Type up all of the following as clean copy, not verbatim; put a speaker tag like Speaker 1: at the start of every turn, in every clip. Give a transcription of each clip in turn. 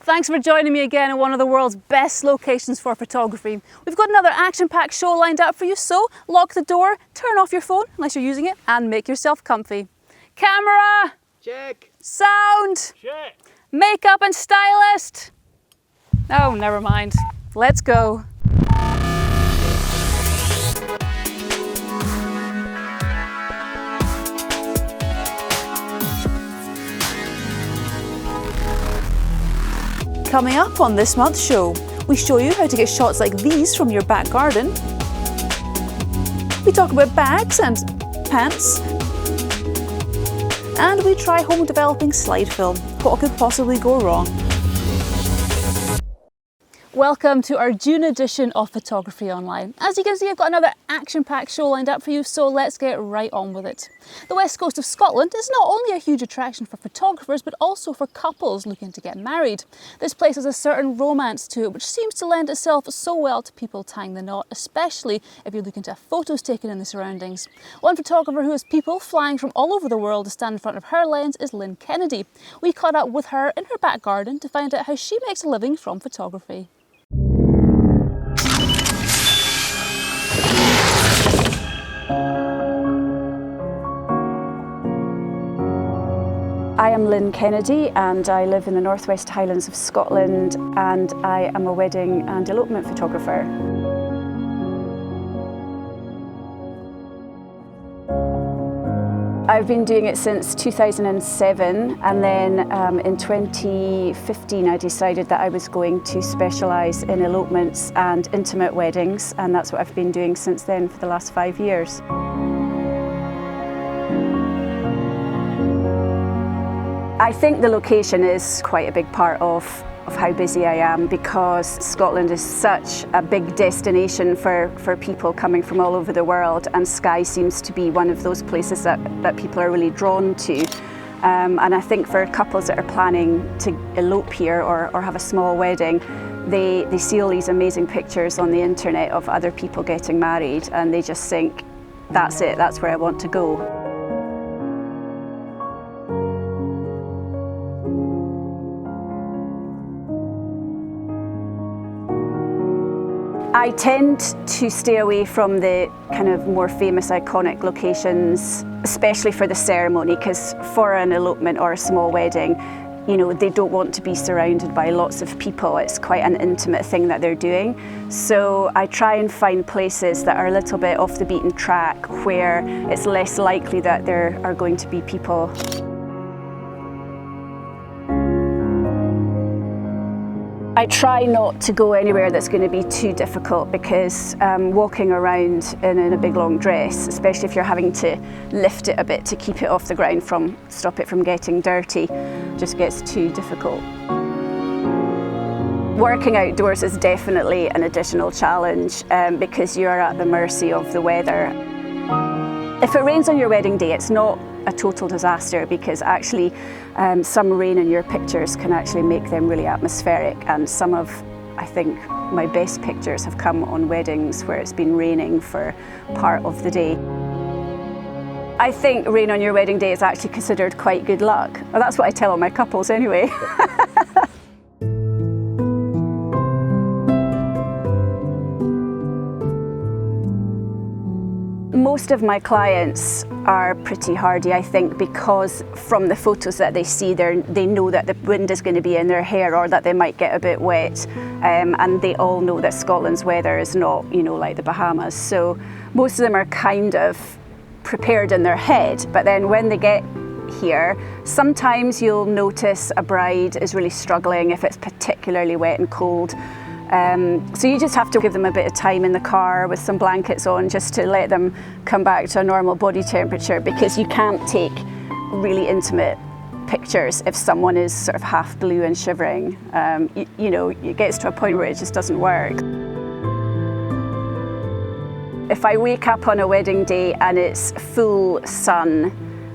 Speaker 1: Thanks for joining me again in one of the world's best locations for photography. We've got another action-packed show lined up for you, so lock the door, turn off your phone unless you're using it, and make yourself comfy. Camera!
Speaker 2: Check!
Speaker 1: Sound!
Speaker 2: Check!
Speaker 1: Makeup and stylist! Oh, never mind. Let's go. Coming up on this month's show, we show you how to get shots like these from your back garden. We talk about bags and pants. And we try home developing slide film. What could possibly go wrong? Welcome to our June edition of Photography Online. As you can see, I've got another action-packed show lined up for you, so let's get right on with it. The west coast of Scotland is not only a huge attraction for photographers, but also for couples looking to get married. This place has a certain romance to it, which seems to lend itself so well to people tying the knot, especially if you're looking to have photos taken in the surroundings. One photographer who has people flying from all over the world to stand in front of her lens is Lynn Kennedy. We caught up with her in her back garden to find out how she makes a living from photography.
Speaker 3: I am Lynn Kennedy and I live in the Northwest Highlands of Scotland, and I am a wedding and elopement photographer. I've been doing it since 2007, and then in 2015 I decided that I was going to specialise in elopements and intimate weddings, and that's what I've been doing since then for the last 5 years. I think the location is quite a big part of how busy I am, because Scotland is such a big destination for people coming from all over the world, and Skye seems to be one of those places that people are really drawn to. And I think for couples that are planning to elope here or have a small wedding, they see all these amazing pictures on the internet of other people getting married, and they just think, that's it, that's where I want to go. I tend to stay away from the kind of more famous, iconic locations, especially for the ceremony, because for an elopement or a small wedding, you know, they don't want to be surrounded by lots of people. It's quite an intimate thing that they're doing. So I try and find places that are a little bit off the beaten track, where it's less likely that there are going to be people. I try not to go anywhere that's going to be too difficult, because walking around in a big long dress, especially if you're having to lift it a bit to keep it off the ground, stop it from getting dirty, just gets too difficult. Working outdoors is definitely an additional challenge because you are at the mercy of the weather. If it rains on your wedding day, it's not a total disaster, because actually some rain in your pictures can actually make them really atmospheric, and some of, I think, my best pictures have come on weddings where it's been raining for part of the day. I think rain on your wedding day is actually considered quite good luck. Well, that's what I tell all my couples anyway. Most of my clients are pretty hardy, I think, because from the photos that they see, they know that the wind is going to be in their hair, or that they might get a bit wet, and they all know that Scotland's weather is not, you know, like the Bahamas. So most of them are kind of prepared in their head, but then when they get here, sometimes you'll notice a bride is really struggling if it's particularly wet and cold. So you just have to give them a bit of time in the car with some blankets on, just to let them come back to a normal body temperature, because you can't take really intimate pictures if someone is sort of half blue and shivering. You know, it gets to a point where it just doesn't work. If I wake up on a wedding day and it's full sun,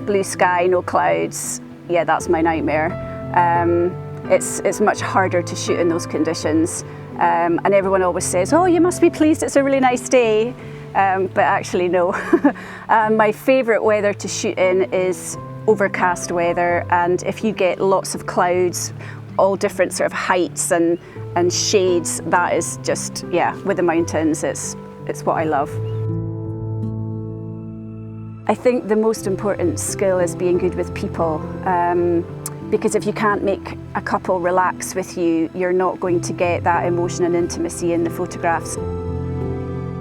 Speaker 3: blue sky, no clouds, yeah, that's my nightmare. It's much harder to shoot in those conditions. And everyone always says, oh, you must be pleased it's a really nice day. But actually, no. My favourite weather to shoot in is overcast weather, and if you get lots of clouds, all different sort of heights and shades. That is just, yeah, with the mountains, it's what I love. I think the most important skill is being good with people, because if you can't make a couple relax with you, you're not going to get that emotion and intimacy in the photographs.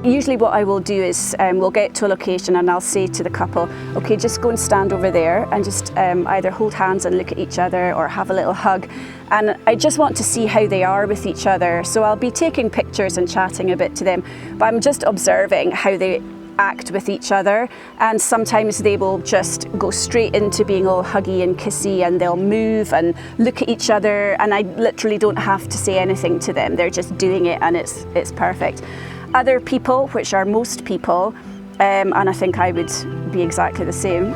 Speaker 3: Usually what I will do is we'll get to a location and I'll say to the couple, okay, just go and stand over there and just either hold hands and look at each other or have a little hug. And I just want to see how they are with each other. So I'll be taking pictures and chatting a bit to them, but I'm just observing how they act with each other. And sometimes they will just go straight into being all huggy and kissy, and they'll move and look at each other, and I literally don't have to say anything to them. They're just doing it, and it's perfect. Other people, which are most people, and I think I would be exactly the same,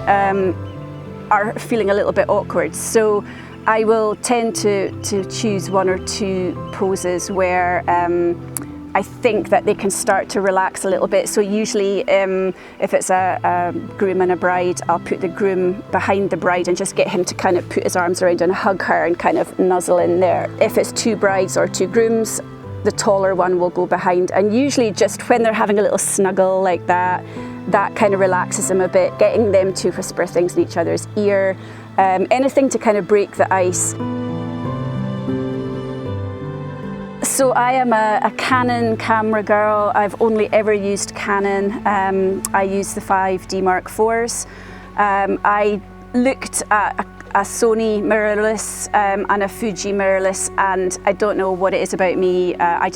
Speaker 3: are feeling a little bit awkward. So I will tend to choose one or two poses where I think that they can start to relax a little bit. So usually if it's a groom and a bride, I'll put the groom behind the bride and just get him to kind of put his arms around and hug her and kind of nuzzle in there. If it's two brides or two grooms, the taller one will go behind, and usually just when they're having a little snuggle like that, that kind of relaxes them a bit, getting them to whisper things in each other's ear, anything to kind of break the ice. So I am a Canon camera girl. I've only ever used Canon. I use the 5D Mark IVs. I looked at a Sony mirrorless and a Fuji mirrorless, and I don't know what it is about me. I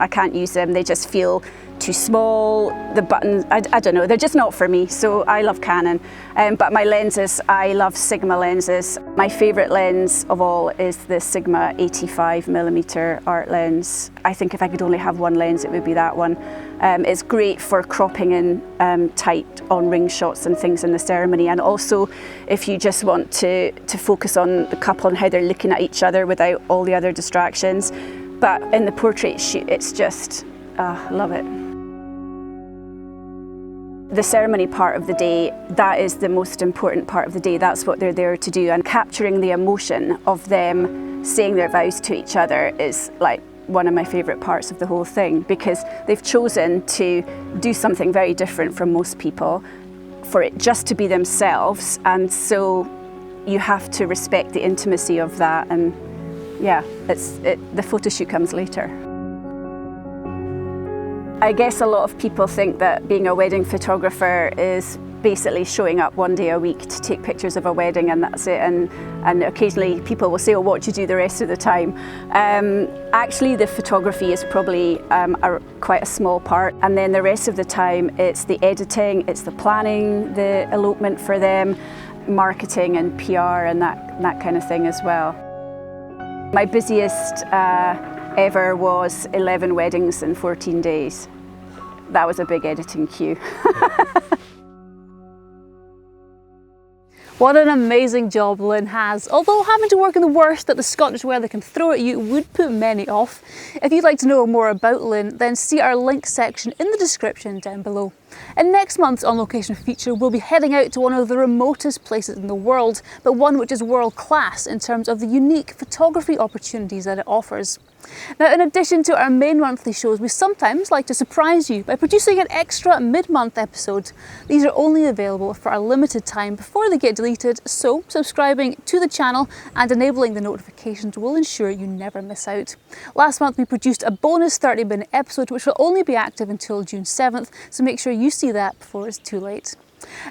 Speaker 3: can't use them. They just feel too small. The buttons, I don't know, they're just not for me. So I love Canon. But my lenses, I love Sigma lenses. My favorite lens of all is the Sigma 85mm art lens. I think if I could only have one lens, it would be that one. It's great for cropping in tight on ring shots and things in the ceremony, and also if you just want to focus on the couple and how they're looking at each other without all the other distractions. But in the portrait shoot, it's just, love it. The ceremony part of the day, that is the most important part of the day. That's what they're there to do, and capturing the emotion of them saying their vows to each other is like one of my favourite parts of the whole thing, because they've chosen to do something very different from most people, for it just to be themselves, and so you have to respect the intimacy of that. And yeah, the photo shoot comes later. I guess a lot of people think that being a wedding photographer is basically showing up one day a week to take pictures of a wedding and that's it, and occasionally people will say, oh, what do you do the rest of the time? Actually, the photography is probably quite a small part, and then the rest of the time it's the editing, it's the planning, the elopement for them, marketing and PR and that kind of thing as well. My busiest ever was 11 weddings in 14 days. That was a big editing queue.
Speaker 1: What an amazing job Lynn has. Although having to work in the worst that the Scottish weather can throw at you would put many off. If you'd like to know more about Lynn, then see our link section in the description down below. In next month's On Location feature, we'll be heading out to one of the remotest places in the world, but one which is world class in terms of the unique photography opportunities that it offers. Now, in addition to our main monthly shows, we sometimes like to surprise you by producing an extra mid-month episode. These are only available for a limited time before they get deleted, so subscribing to the channel and enabling the notifications will ensure you never miss out. Last month we produced a bonus 30-minute episode which will only be active until June 7th, so make sure you see that before it's too late.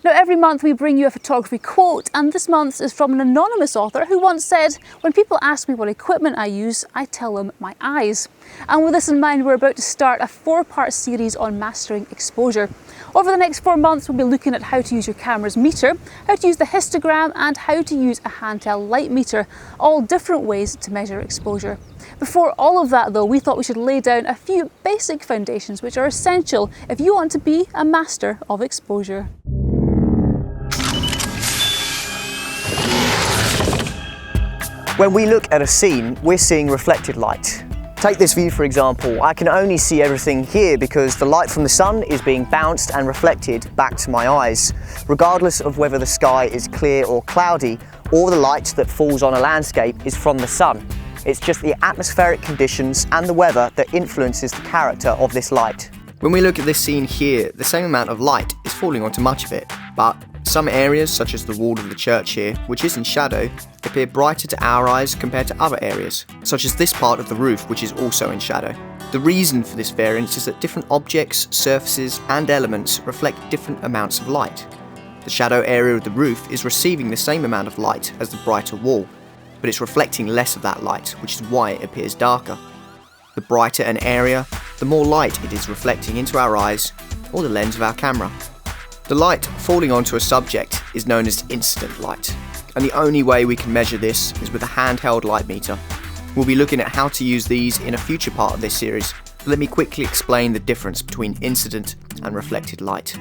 Speaker 1: Now, every month we bring you a photography quote, and this month's is from an anonymous author who once said, when people ask me what equipment I use, I tell them my eyes. And with this in mind, we're about to start a 4-part series on mastering exposure. Over the next 4 months, we'll be looking at how to use your camera's meter, how to use the histogram, and how to use a handheld light meter, all different ways to measure exposure. Before all of that though, we thought we should lay down a few basic foundations which are essential if you want to be a master of exposure.
Speaker 2: When we look at a scene, we're seeing reflected light. Take this view for example. I can only see everything here because the light from the sun is being bounced and reflected back to my eyes, regardless of whether the sky is clear or cloudy, or the light that falls on a landscape is from the sun. It's just the atmospheric conditions and the weather that influences the character of this light. When we look at this scene here, the same amount of light is falling onto much of it, but some areas, such as the wall of the church here, which is in shadow, appear brighter to our eyes compared to other areas, such as this part of the roof, which is also in shadow. The reason for this variance is that different objects, surfaces, and elements reflect different amounts of light. The shadow area of the roof is receiving the same amount of light as the brighter wall, but it's reflecting less of that light, which is why it appears darker. The brighter an area, the more light it is reflecting into our eyes or the lens of our camera. The light falling onto a subject is known as incident light, and the only way we can measure this is with a handheld light meter. We'll be looking at how to use these in a future part of this series, but let me quickly explain the difference between incident and reflected light.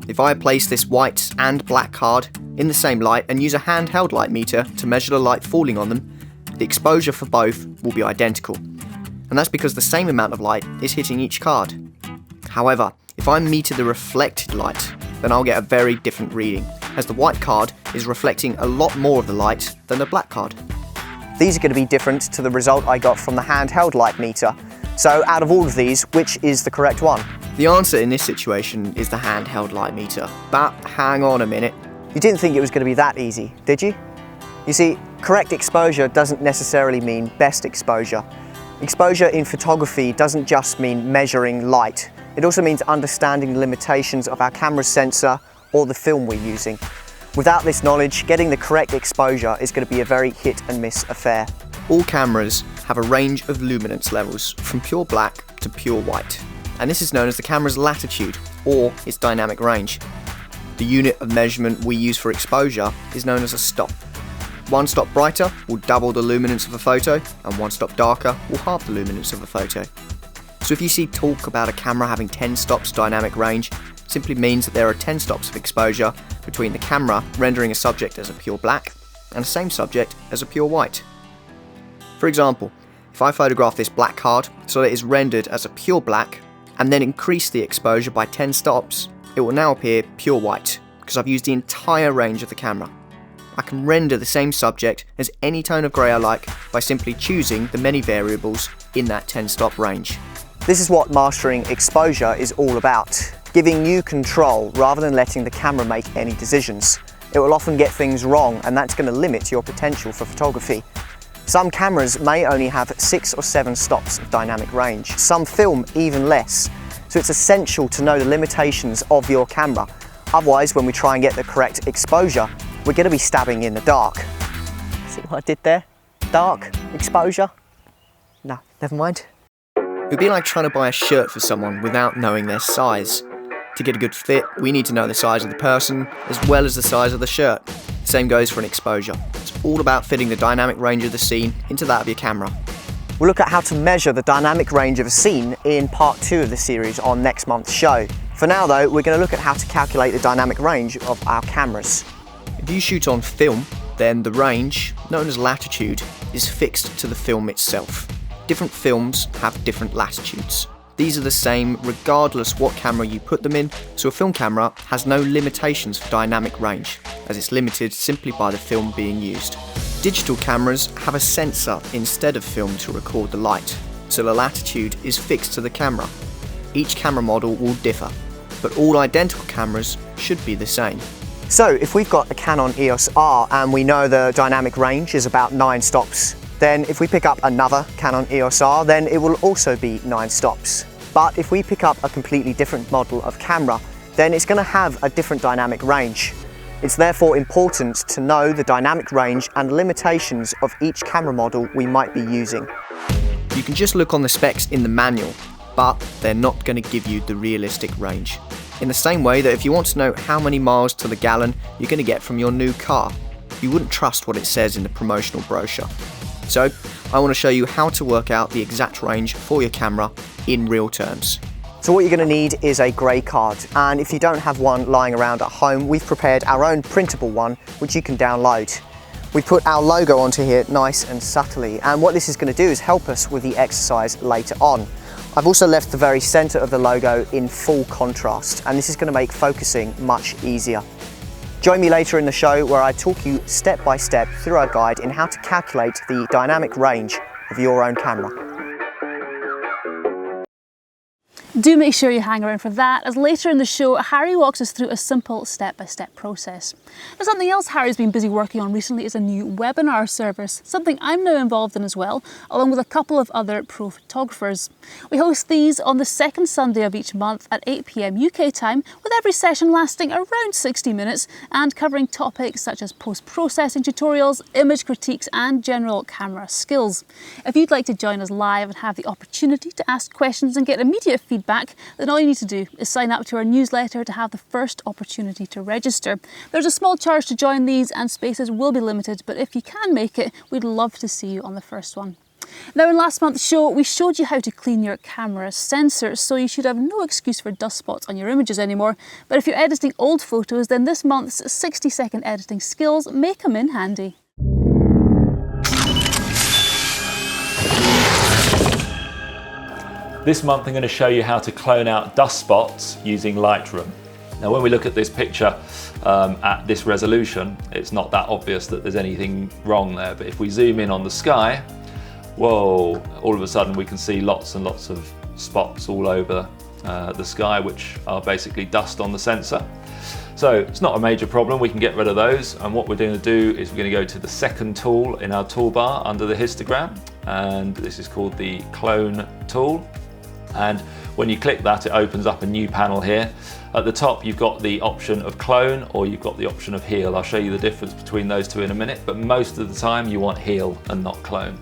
Speaker 2: If I place this white and black card in the same light and use a handheld light meter to measure the light falling on them, the exposure for both will be identical, and that's because the same amount of light is hitting each card. However, if I meter the reflected light, then I'll get a very different reading, as the white card is reflecting a lot more of the light than the black card. These are going to be different to the result I got from the handheld light meter. So out of all of these, which is the correct one?
Speaker 4: The answer in this situation is the handheld light meter, but hang on a minute.
Speaker 2: You didn't think it was going to be that easy, did you? You see, correct exposure doesn't necessarily mean best exposure. Exposure in photography doesn't just mean measuring light. It also means understanding the limitations of our camera's sensor or the film we're using. Without this knowledge, getting the correct exposure is going to be a very hit and miss affair.
Speaker 4: All cameras have a range of luminance levels from pure black to pure white, and this is known as the camera's latitude or its dynamic range. The unit of measurement we use for exposure is known as a stop. One stop brighter will double the luminance of a photo, and one stop darker will halve the luminance of a photo. So if you see talk about a camera having 10 stops dynamic range, it simply means that there are 10 stops of exposure between the camera rendering a subject as a pure black and the same subject as a pure white. For example, if I photograph this black card so that it is rendered as a pure black and then increase the exposure by 10 stops, it will now appear pure white because I've used the entire range of the camera. I can render the same subject as any tone of grey I like by simply choosing the many variables in that 10 stop range.
Speaker 2: This is what mastering exposure is all about, giving you control rather than letting the camera make any decisions. It will often get things wrong, and that's going to limit your potential for photography. Some cameras may only have 6 or 7 stops of dynamic range, some film even less, so it's essential to know the limitations of your camera. Otherwise, when we try and get the correct exposure, we're going to be stabbing in the dark. See what I did there? Dark exposure? No, never mind.
Speaker 4: It would be like trying to buy a shirt for someone without knowing their size. To get a good fit, we need to know the size of the person as well as the size of the shirt. The same goes for an exposure. It's all about fitting the dynamic range of the scene into that of your camera.
Speaker 2: We'll look at how to measure the dynamic range of a scene in part 2 of the series on next month's show. For now though, we're going to look at how to calculate the dynamic range of our cameras.
Speaker 4: If you shoot on film, then the range, known as latitude, is fixed to the film itself. Different films have different latitudes. These are the same regardless what camera you put them in, so a film camera has no limitations for dynamic range, as it's limited simply by the film being used. Digital cameras have a sensor instead of film to record the light, so the latitude is fixed to the camera. Each camera model will differ, but all identical cameras should be the same.
Speaker 2: So if we've got a Canon EOS R and we know the dynamic range is about 9 stops, then if we pick up another Canon EOS R, then it will also be 9 stops. But if we pick up a completely different model of camera, then it's going to have a different dynamic range. It's therefore important to know the dynamic range and limitations of each camera model we might be using.
Speaker 4: You can just look on the specs in the manual, but they're not going to give you the realistic range. In the same way that if you want to know how many miles to the gallon you're going to get from your new car, you wouldn't trust what it says in the promotional brochure. So, I want to show you how to work out the exact range for your camera in real terms.
Speaker 2: So what you're going to need is a grey card, and if you don't have one lying around at home, we've prepared our own printable one which you can download. We put our logo onto here nice and subtly, and what this is going to do is help us with the exercise later on. I've also left the very centre of the logo in full contrast, and this is going to make focusing much easier. Join me later in the show where I talk you step by step through our guide in how to calculate the dynamic range of your own camera.
Speaker 1: Do make sure you hang around for that, as later in the show, Harry walks us through a simple step-by-step process. Now, something else Harry's been busy working on recently is a new webinar service, something I'm now involved in as well, along with a couple of other pro photographers. We host these on the second Sunday of each month at 8 PM UK time, with every session lasting around 60 minutes and covering topics such as post-processing tutorials, image critiques and general camera skills. If you'd like to join us live and have the opportunity to ask questions and get immediate feedback, then all you need to do is sign up to our newsletter to have the first opportunity to register. There's a small charge to join these and spaces will be limited, but if you can make it, we'd love to see you on the first one. Now, in last month's show, we showed you how to clean your camera sensors, so you should have no excuse for dust spots on your images anymore. But if you're editing old photos, then this month's 60-second editing skills may come in handy.
Speaker 5: This month I'm going to show you how to clone out dust spots using Lightroom. Now when we look at this picture at this resolution, it's not that obvious that there's anything wrong there, but if we zoom in on the sky, whoa, all of a sudden we can see lots and lots of spots all over the sky, which are basically dust on the sensor. So it's not a major problem, we can get rid of those, and what we're going to do is we're going to go to the second tool in our toolbar under the histogram, and this is called the clone tool. And when you click that, it opens up a new panel here. At the top you've got the option of clone, or you've got the option of heal. I'll show you the difference between those two in a minute, but most of the time you want heal and not clone.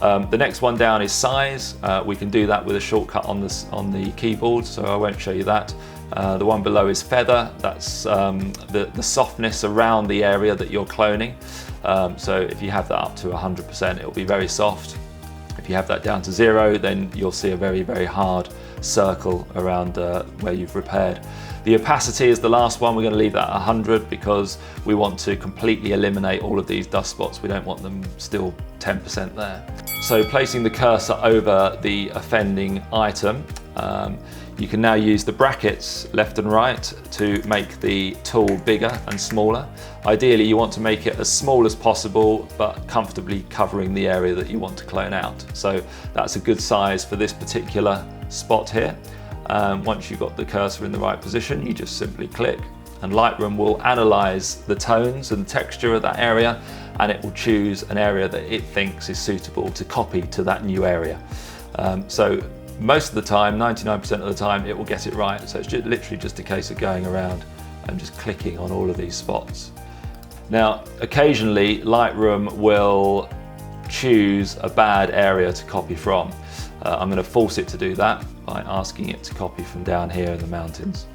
Speaker 5: The next one down is size. We can do that with a shortcut on the keyboard, so I won't show you that. The one below is feather. That's the softness around the area that you're cloning. So if you have that up to 100%, it'll be very soft. If you have that down to 0, then you'll see a very, very hard circle around where you've repaired. The opacity is the last one. We're going to leave that at 100 because we want to completely eliminate all of these dust spots. We don't want them still 10% there. So placing the cursor over the offending item, you can now use the brackets left and right to make the tool bigger and smaller. Ideally you want to make it as small as possible but comfortably covering the area that you want to clone out. So that's a good size for this particular spot here. Once you've got the cursor in the right position, you just simply click and Lightroom will analyze the tones and texture of that area, and it will choose an area that it thinks is suitable to copy to that new area. So most of the time, 99% of the time, it will get it right. So it's literally just a case of going around and just clicking on all of these spots. Now, occasionally Lightroom will choose a bad area to copy from. I'm going to force it to do that by asking it to copy from down here in the mountains.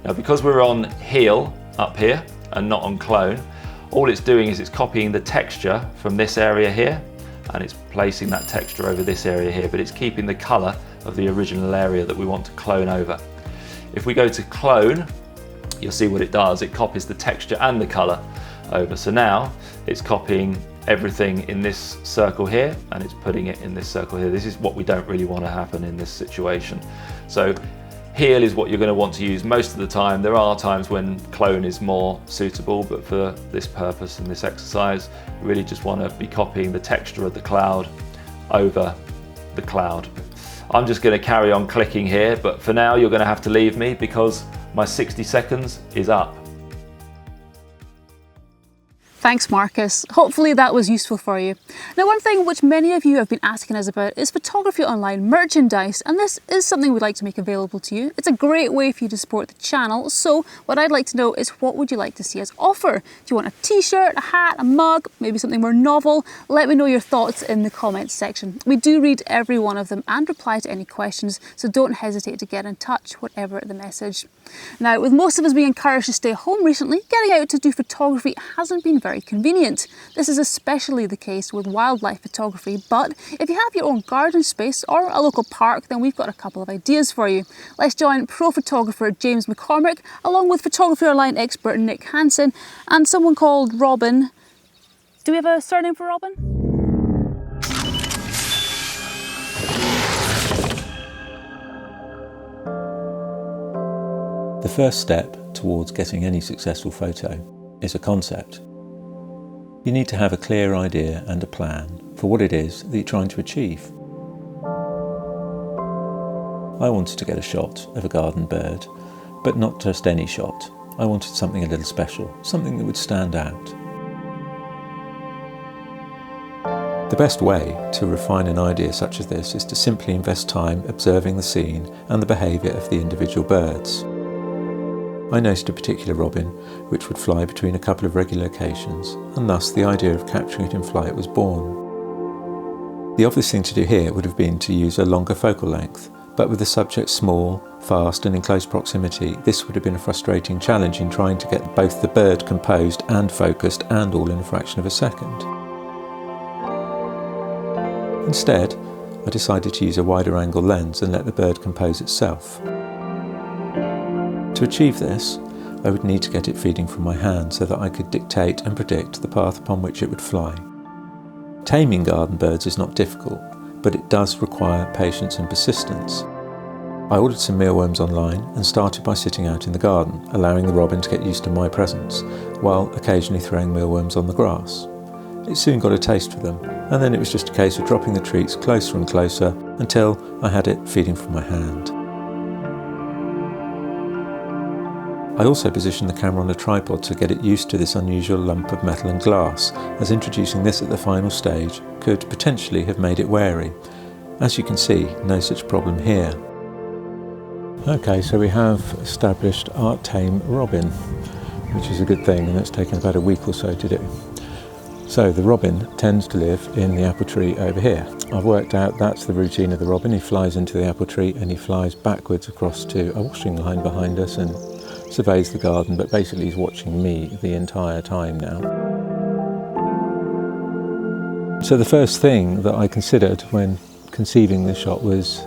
Speaker 5: Now, because we're on heal up here and not on clone, all it's doing is it's copying the texture from this area here and it's placing that texture over this area here, but it's keeping the color of the original area that we want to clone over. If we go to clone, you'll see what it does. It copies the texture and the color over. So now it's copying everything in this circle here and it's putting it in this circle here. This is what we don't really want to happen in this situation. So heal is what you're going to want to use most of the time. There are times when clone is more suitable, but for this purpose and this exercise, you really just want to be copying the texture of the cloud over the cloud. I'm just going to carry on clicking here, but for now you're going to have to leave me because my 60 seconds is up.
Speaker 1: Thanks, Marcus. Hopefully that was useful for you. Now, one thing which many of you have been asking us about is photography online merchandise, and this is something we'd like to make available to you. It's a great way for you to support the channel, so what I'd like to know is what would you like to see us offer? Do you want a t-shirt, a hat, a mug, maybe something more novel? Let me know your thoughts in the comments section. We do read every one of them and reply to any questions, so don't hesitate to get in touch, whatever the message. Now, with most of us being encouraged to stay home recently, getting out to do photography hasn't been very convenient. This is especially the case with wildlife photography, but if you have your own garden space or a local park, then we've got a couple of ideas for you. Let's join pro photographer James McCormick along with photography online expert Nick Hansen and someone called Robin. Do we have a surname for Robin?
Speaker 6: The first step towards getting any successful photo is a concept. You need to have a clear idea and a plan for what it is that you're trying to achieve. I wanted to get a shot of a garden bird, but not just any shot. I wanted something a little special, something that would stand out. The best way to refine an idea such as this is to simply invest time observing the scene and the behaviour of the individual birds. I noticed a particular robin which would fly between a couple of regular locations, and thus the idea of capturing it in flight was born. The obvious thing to do here would have been to use a longer focal length, but with the subject small, fast and in close proximity, this would have been a frustrating challenge in trying to get both the bird composed and focused, and all in a fraction of a second. Instead, I decided to use a wider angle lens and let the bird compose itself. To achieve this, I would need to get it feeding from my hand so that I could dictate and predict the path upon which it would fly. Taming garden birds is not difficult, but it does require patience and persistence. I ordered some mealworms online and started by sitting out in the garden, allowing the robin to get used to my presence, while occasionally throwing mealworms on the grass. It soon got a taste for them, and then it was just a case of dropping the treats closer and closer until I had it feeding from my hand. I also positioned the camera on a tripod to get it used to this unusual lump of metal and glass, as introducing this at the final stage could potentially have made it wary. As you can see, no such problem here. Okay, so we have established our tame robin, which is a good thing, and it's taken about a week or so to do. So the robin tends to live in the apple tree over here. I've worked out that's the routine of the robin. He flies into the apple tree and he flies backwards across to a washing line behind us and surveys the garden, but basically he's watching me the entire time now. So the first thing that I considered when conceiving this shot was,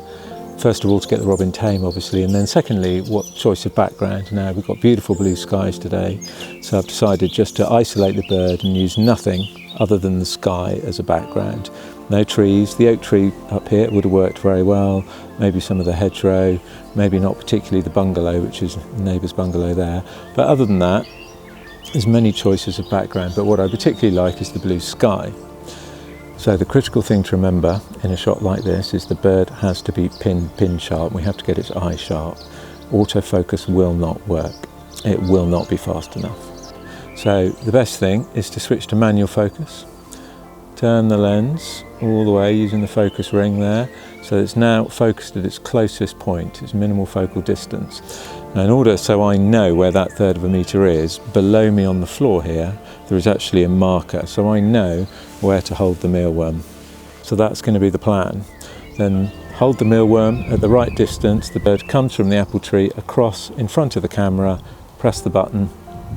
Speaker 6: first of all, to get the robin tame, obviously, and then secondly, what choice of background. Now, we've got beautiful blue skies today, so I've decided just to isolate the bird and use nothing other than the sky as a background. No trees. The oak tree up here would have worked very well, maybe some of the hedgerow, maybe not particularly the bungalow, which is the neighbour's bungalow there. But other than that, there's many choices of background, but what I particularly like is the blue sky. So the critical thing to remember in a shot like this is the bird has to be pin sharp. We have to get its eye sharp. Autofocus will not work. It will not be fast enough. So the best thing is to switch to manual focus. Turn the lens all the way using the focus ring there, so it's now focused at its closest point, its minimal focal distance. Now, in order so I know where that 1/3 of a metre is, below me on the floor here, there is actually a marker, so I know where to hold the mealworm. So that's going to be the plan. Then hold the mealworm at the right distance, the bird comes from the apple tree across in front of the camera, press the button,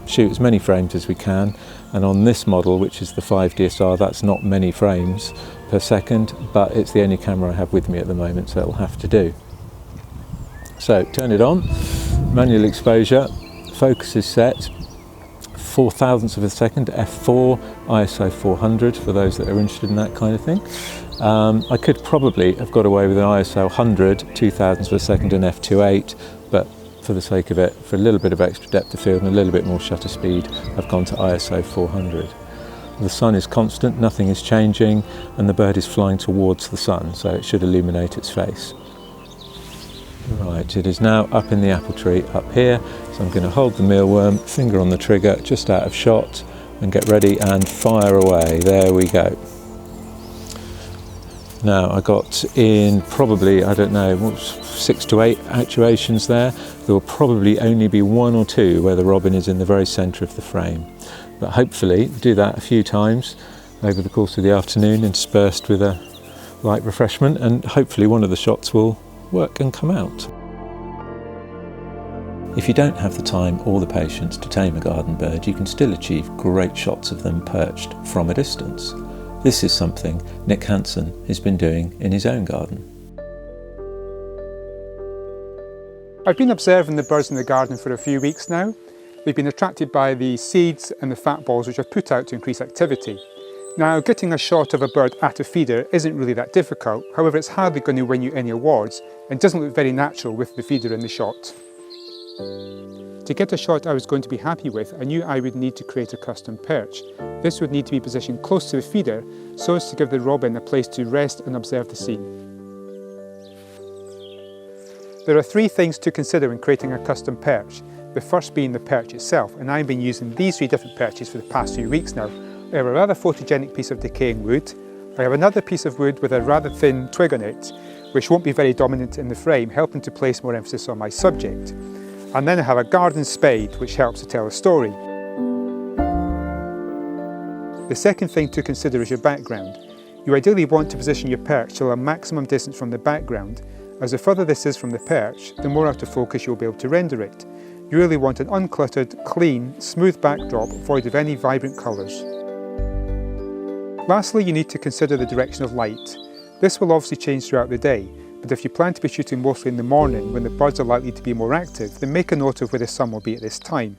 Speaker 6: shoot as many frames as we can, and on this model, which is the 5 DSR, that's not many frames per second, but it's the only camera I have with me at the moment, so it'll have to do. So turn it on, manual exposure, focus is set, 4/1000 of a second, f4, ISO 400 for those that are interested in that kind of thing. I could probably have got away with an ISO 100, 2000 of a second and f2.8, but for the sake of it, for a little bit of extra depth of field and a little bit more shutter speed, I've gone to ISO 400. The sun is constant, nothing is changing, and the bird is flying towards the sun, so it should illuminate its face. Right, it is now up in the apple tree up here, so I'm going to hold the mealworm, finger on the trigger, just out of shot, and get ready and fire away. There we go. Now, I got in probably, I don't know, 6 to 8 actuations there. There will probably only be 1 or 2 where the robin is in the very centre of the frame. But hopefully do that a few times over the course of the afternoon, interspersed with a light refreshment, and hopefully one of the shots will work and come out. If you don't have the time or the patience to tame a garden bird, you can still achieve great shots of them perched from a distance. This is something Nick Hansen has been doing in his own garden.
Speaker 7: I've been observing the birds in the garden for a few weeks now. They've been attracted by the seeds and the fat balls which I've put out to increase activity. Now, getting a shot of a bird at a feeder isn't really that difficult. However, it's hardly going to win you any awards and doesn't look very natural with the feeder in the shot. To get a shot I was going to be happy with, I knew I would need to create a custom perch. This would need to be positioned close to the feeder so as to give the robin a place to rest and observe the scene. There are three things to consider when creating a custom perch. The first being the perch itself, and I've been using these three different perches for the past few weeks now. I have a rather photogenic piece of decaying wood. I have another piece of wood with a rather thin twig on it, which won't be very dominant in the frame, helping to place more emphasis on my subject. And then I have a garden spade, which helps to tell a story. The second thing to consider is your background. You ideally want to position your perch to a maximum distance from the background, as the further this is from the perch, the more out of focus you'll be able to render it. You really want an uncluttered, clean, smooth backdrop void of any vibrant colours. Lastly, you need to consider the direction of light. This will obviously change throughout the day, but if you plan to be shooting mostly in the morning when the birds are likely to be more active, then make a note of where the sun will be at this time.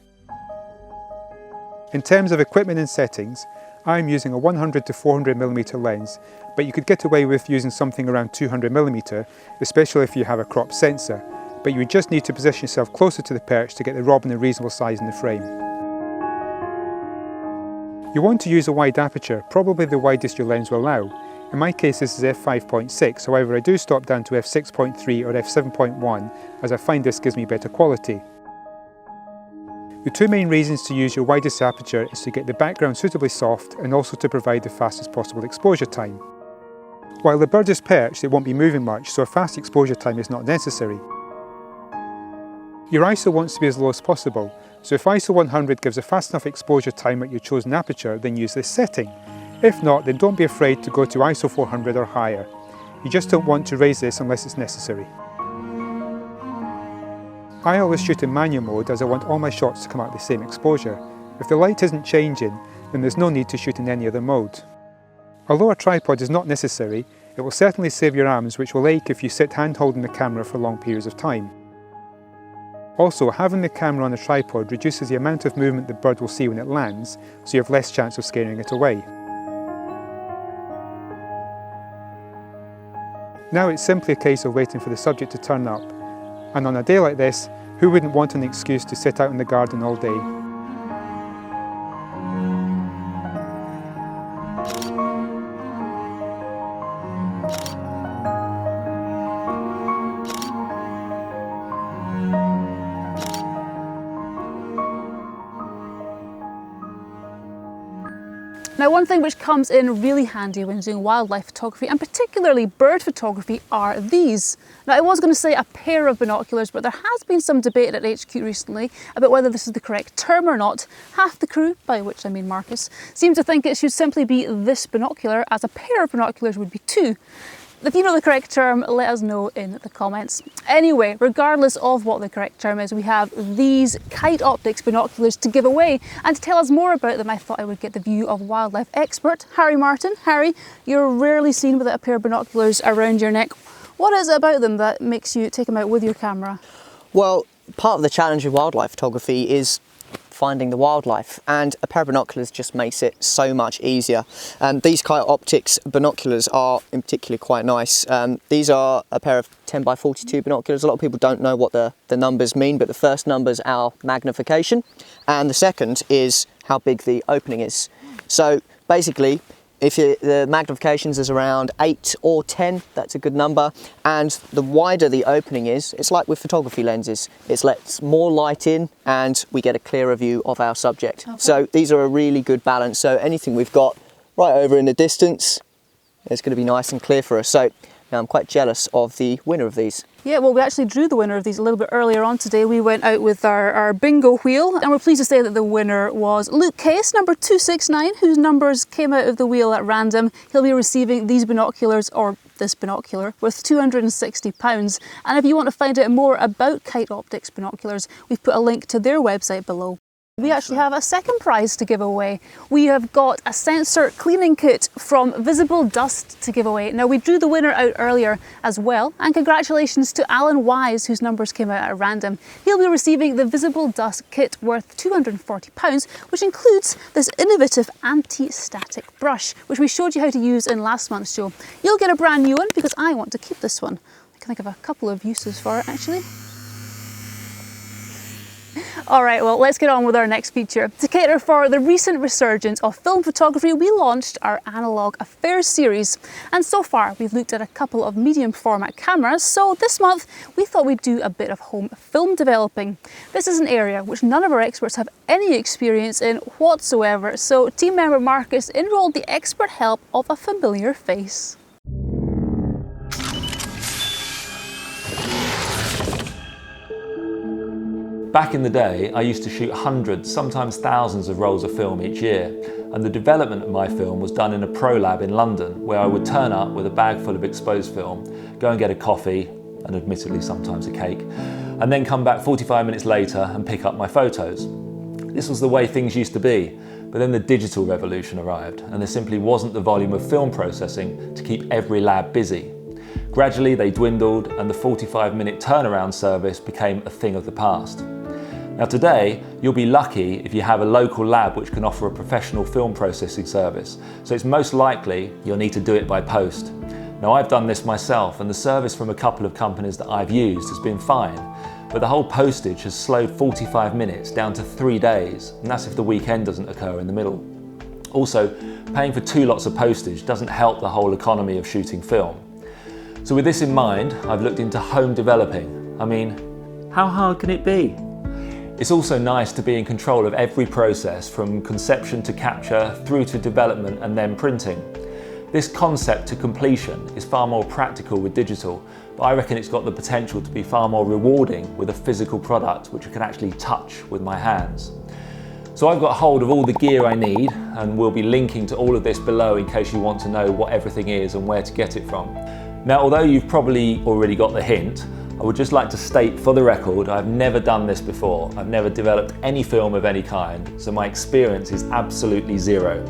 Speaker 7: In terms of equipment and settings, I am using a 100 to 400mm lens, but you could get away with using something around 200mm, especially if you have a crop sensor, but you would just need to position yourself closer to the perch to get the robin a reasonable size in the frame. You want to use a wide aperture, probably the widest your lens will allow. In my case this is f5.6, however I do stop down to f6.3 or f7.1 as I find this gives me better quality. The two main reasons to use your widest aperture is to get the background suitably soft and also to provide the fastest possible exposure time. While the bird is perched, it won't be moving much, so a fast exposure time is not necessary. Your ISO wants to be as low as possible, so if ISO 100 gives a fast enough exposure time at your chosen aperture, then use this setting. If not, then don't be afraid to go to ISO 400 or higher. You just don't want to raise this unless it's necessary. I always shoot in manual mode as I want all my shots to come out the same exposure. If the light isn't changing, then there's no need to shoot in any other mode. Although a tripod is not necessary, it will certainly save your arms, which will ache if you sit hand-holding the camera for long periods of time. Also, having the camera on a tripod reduces the amount of movement the bird will see when it lands, so you have less chance of scaring it away. Now it's simply a case of waiting for the subject to turn up, and on a day like this, who wouldn't want an excuse to sit out in the garden all day?
Speaker 1: Now, one thing which comes in really handy when doing wildlife photography, and particularly bird photography, are these. Now, I was going to say a pair of binoculars, but there has been some debate at HQ recently about whether this is the correct term or not. Half the crew, by which I mean Marcus, seem to think it should simply be this binocular, as a pair of binoculars would be two. If you know the correct term, let us know in the comments. Anyway, regardless of what the correct term is, we have these Kite Optics binoculars to give away. And to tell us more about them, I thought I would get the view of wildlife expert Harry Martin. Harry, you're rarely seen with a pair of binoculars around your neck. What is it about them that makes you take them out with your camera?
Speaker 2: Well, part of the challenge of wildlife photography is finding the wildlife, and a pair of binoculars just makes it so much easier. These Kite Optics binoculars are in particular quite nice. These are a pair of 10x42 binoculars. A lot of people don't know what the numbers mean, but the first number is our magnification and the second is how big the opening is. So basically, if the magnifications is around 8 or 10, that's a good number. And the wider the opening is, it's like with photography lenses, it lets more light in and we get a clearer view of our subject. Okay. So these are a really good balance. So anything we've got right over in the distance, it's going to be nice and clear for us. So now I'm quite jealous of the winner of these.
Speaker 1: Yeah, well, we actually drew the winner of these a little bit earlier on today. We went out with our bingo wheel, and we're pleased to say that the winner was Luke Case, number 269, whose numbers came out of the wheel at random. He'll be receiving these binoculars, or this binocular, worth £260. And if you want to find out more about Kite Optics binoculars, we've put a link to their website below. We actually have a second prize to give away. We have got a sensor cleaning kit from Visible Dust to give away. Now, we drew the winner out earlier as well, and congratulations to Alan Wise, whose numbers came out at random. He'll be receiving the Visible Dust kit worth £240, which includes this innovative anti-static brush, which we showed you how to use in last month's show. You'll get a brand new one because I want to keep this one. I can think of a couple of uses for it, actually. All right, well, let's get on with our next feature. To cater for the recent resurgence of film photography, we launched our Analog Affairs series. And so far, we've looked at a couple of medium format cameras. So this month, we thought we'd do a bit of home film developing. This is an area which none of our experts have any experience in whatsoever. So team member Marcus enrolled the expert help of a familiar face.
Speaker 5: Back in the day, I used to shoot hundreds, sometimes thousands of rolls of film each year, and the development of my film was done in a pro lab in London, where I would turn up with a bag full of exposed film, go and get a coffee, and admittedly sometimes a cake, and then come back 45 minutes later and pick up my photos. This was the way things used to be, but then the digital revolution arrived, and there simply wasn't the volume of film processing to keep every lab busy. Gradually they dwindled, and the 45-minute turnaround service became a thing of the past. Now today, you'll be lucky if you have a local lab which can offer a professional film processing service, so it's most likely you'll need to do it by post. Now I've done this myself, and the service from a couple of companies that I've used has been fine, but the whole postage has slowed 45 minutes down to 3 days, and that's if the weekend doesn't occur in the middle. Also, paying for 2 lots of postage doesn't help the whole economy of shooting film. So with this in mind, I've looked into home developing. I mean, how hard can it be? It's also nice to be in control of every process, from conception to capture, through to development and then printing. This concept to completion is far more practical with digital, but I reckon it's got the potential to be far more rewarding with a physical product which I can actually touch with my hands. So I've got hold of all the gear I need, and we'll be linking to all of this below in case you want to know what everything is and where to get it from. Now, although you've probably already got the hint, I would just like to state for the record, I've never done this before. I've never developed any film of any kind, so my experience is absolutely zero.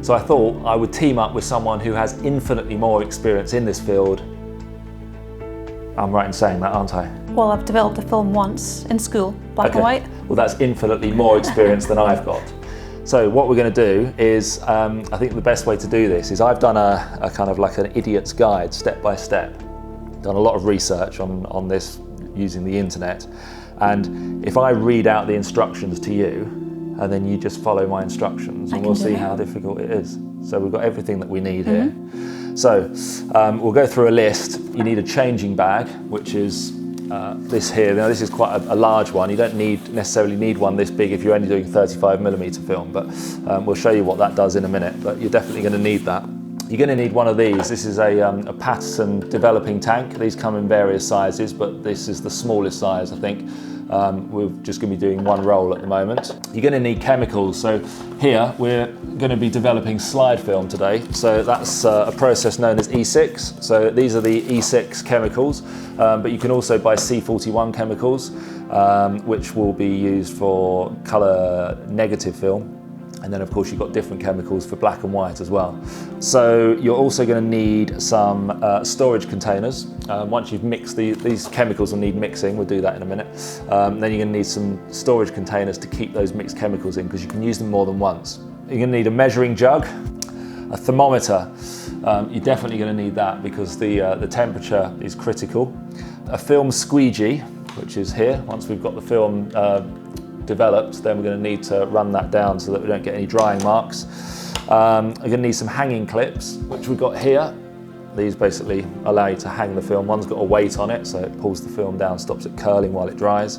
Speaker 5: So I thought I would team up with someone who has infinitely more experience in this field. I'm right in saying that, aren't I?
Speaker 1: Well, I've developed a film once in school, black and white.
Speaker 5: Well, that's infinitely more experience than I've got. So what we're going to do is, I think the best way to do this is I've done a kind of like an idiot's guide, step by step. Done a lot of research on this using the internet, and if I read out the instructions to you and then you just follow my instructions, and we'll see how difficult it is. So we've got everything that we need here. So we'll go through a list. You need a changing bag, which is this here. Now this is quite a large one. You don't necessarily need one this big if you're only doing 35mm film, but we'll show you what that does in a minute, but you're definitely going to need that. You're going to need one of these. This is a Patterson developing tank. These come in various sizes, but this is the smallest size, I think. We're just going to be doing one roll at the moment. You're going to need chemicals. So here we're going to be developing slide film today. So that's a process known as E6. So these are the E6 chemicals, but you can also buy C41 chemicals, which will be used for colour negative film. And then of course you've got different chemicals for black and white as well. So you're also going to need some storage containers. Once you've mixed these chemicals will need mixing, we'll do that in a minute. Then you're going to need some storage containers to keep those mixed chemicals in, because you can use them more than once. You're going to need a measuring jug, a thermometer. You're definitely going to need that because the temperature is critical. A film squeegee, which is here. Once we've got the film developed, then we're going to need to run that down so that we don't get any drying marks. We're going to need some hanging clips, which we've got here. These basically allow you to hang the film. One's got a weight on it, so it pulls the film down, stops it curling while it dries.